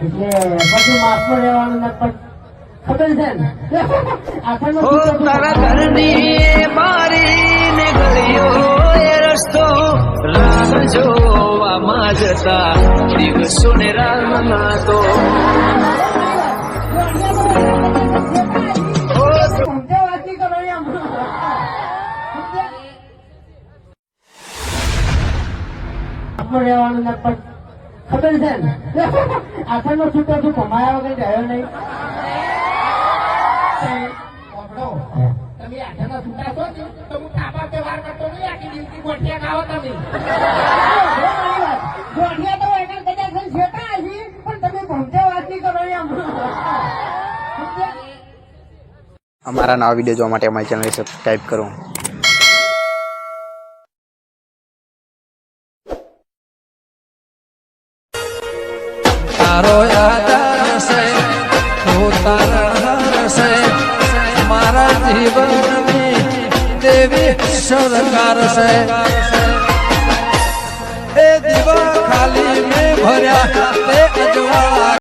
એટલે પછી માફમાં રહેવાનું ને પણ ખબર છે ને આખરનો તારા ઘરની બારી ને ગળીઓ એ રસ્તો રાહ જોવામાં જતા દિવસો ને રાહના તો સમજાવાતી કરવાની માફમાં રહેવાનું ને પણ ખબર છે ને આખરનો છૂટો તું કમાયા વગર ગયો નહીં. તમે આઠાના છૂટા છો ને તો હું થાપા પે વાર કરતો નહીં. આખી દિવસની ગોઠિયા ખાવો તમે. ગોઠિયા તો એના કદાચ શેટા હશે પણ તમે ભમતા વાત નહીં કરવાની અમારા નવા વિડીયો જોવા માટે અમારી ચેનલ સબસ્ક્રાઈબ કરો. તારો આધાર છે હું તારા છે મારા જીવનની દેવી સરકાર છે એ દીવા ખાલી મેં ભર્યા તે અજવાળા